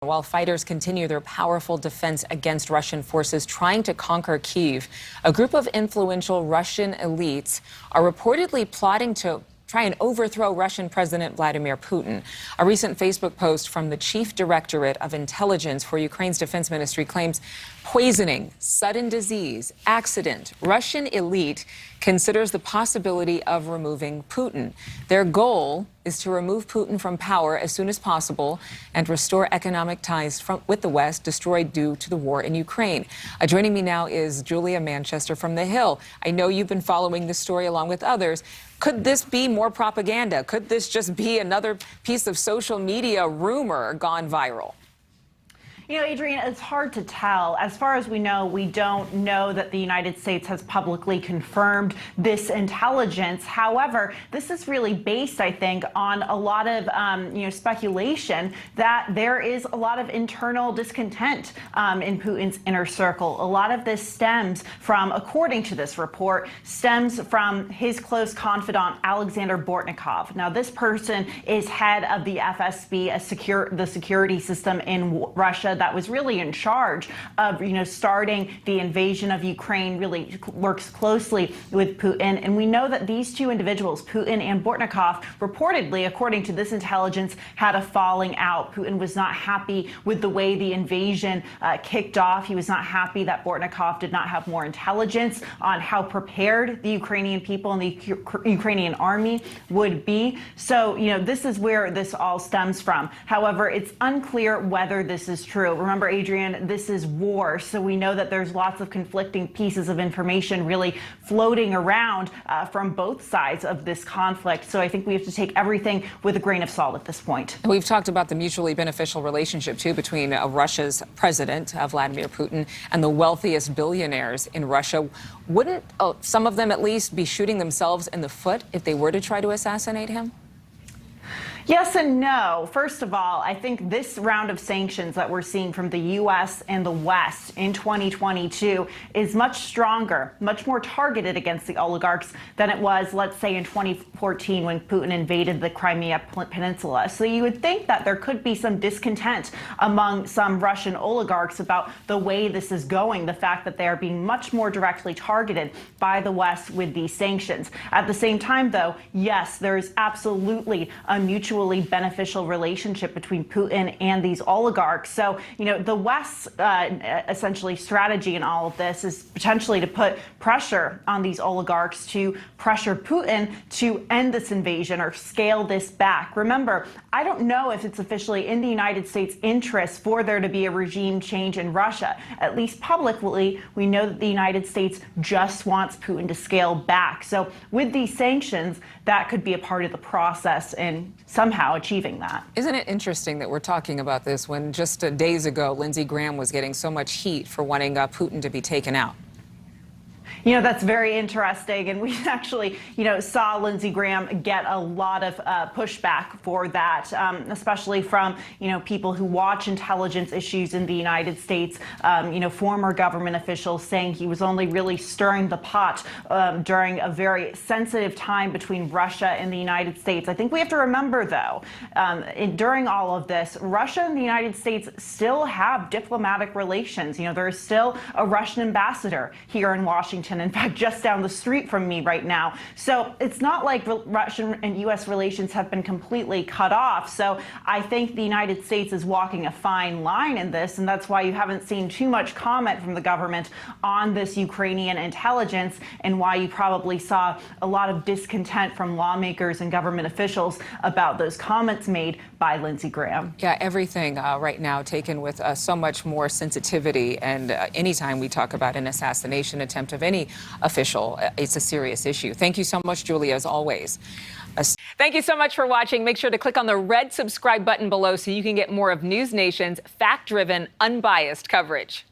While fighters continue their powerful defense against Russian forces trying to conquer Kyiv, a group of influential Russian elites are reportedly plotting to try and overthrow Russian President Vladimir Putin. A recent Facebook post from the Chief Directorate of Intelligence for Ukraine's Defense Ministry claims poisoning, sudden disease, accident. Russian elite considers the possibility of removing Putin. Their goal is to remove Putin from power as soon as possible and restore economic ties with the West destroyed due to the war in Ukraine. Joining me now is Julia Manchester from The Hill. I know you've been following this story along with others. Could this be more propaganda? Could this just be another piece of social media rumor gone viral? You know, Adrienne, it's hard to tell. As far as we don't know that the United States has publicly confirmed this intelligence. However, this is really based, I think, on a lot of speculation that there is a lot of internal discontent in Putin's inner circle. A lot of this stems from, according to this report, stems from his close confidant, Alexander Bortnikov. Now, this person is head of the FSB, the security system in Russia that was really in charge of, starting the invasion of Ukraine, really works closely with Putin. And we know that these two individuals, Putin and Bortnikov, reportedly, according to this intelligence, had a falling out. Putin was not happy with the way the invasion kicked off. He was not happy that Bortnikov did not have more intelligence on how prepared the Ukrainian people and the Ukrainian army would be. So, this is where this all stems from. However, it's unclear whether this is true. Remember, Adrienne, this is war, so we know that there's lots of conflicting pieces of information really floating around from both sides of this conflict. So I think we have to take everything with a grain of salt at this point. We've talked about the mutually beneficial relationship, too, between Russia's president, Vladimir Putin, and the wealthiest billionaires in Russia. Wouldn't some of them at least be shooting themselves in the foot if they were to try to assassinate him? Yes and no. First of all, I think this round of sanctions that we're seeing from the U.S. and the West in 2022 is much stronger, much more targeted against the oligarchs than it was, let's say, in 2014 when Putin invaded the Crimea Peninsula. So you would think that there could be some discontent among some Russian oligarchs about the way this is going, the fact that they are being much more directly targeted by the West with these sanctions. At the same time, though, yes, there is absolutely a mutually beneficial relationship between Putin and these oligarchs. So, the West's essentially strategy in all of this is potentially to put pressure on these oligarchs to pressure Putin to end this invasion or scale this back. Remember, I don't know if it's officially in the United States' interest for there to be a regime change in Russia. At least publicly, we know that the United States just wants Putin to scale back. So with these sanctions, that could be a part of the process in somehow achieving that. Isn't it interesting that we're talking about this when just days ago, Lindsey Graham was getting so much heat for wanting Putin to be taken out? That's very interesting. And we actually, saw Lindsey Graham get a lot of pushback for that, especially from, people who watch intelligence issues in the United States, former government officials saying he was only really stirring the pot during a very sensitive time between Russia and the United States. I think we have to remember, though, during all of this, Russia and the United States still have diplomatic relations. There is still a Russian ambassador here in Washington. In fact, just down the street from me right now. So it's not like Russian and U.S. relations have been completely cut off. So I think the United States is walking a fine line in this, and that's why you haven't seen too much comment from the government on this Ukrainian intelligence, and why you probably saw a lot of discontent from lawmakers and government officials about those comments made by Lindsey Graham. Yeah, everything right now taken with so much more sensitivity, and anytime we talk about an assassination attempt of any official, it's a serious issue. Thank you so much, Julia, as always. Thank you so much for watching. Make sure to click on the red subscribe button below so you can get more of NewsNation's fact-driven, unbiased coverage.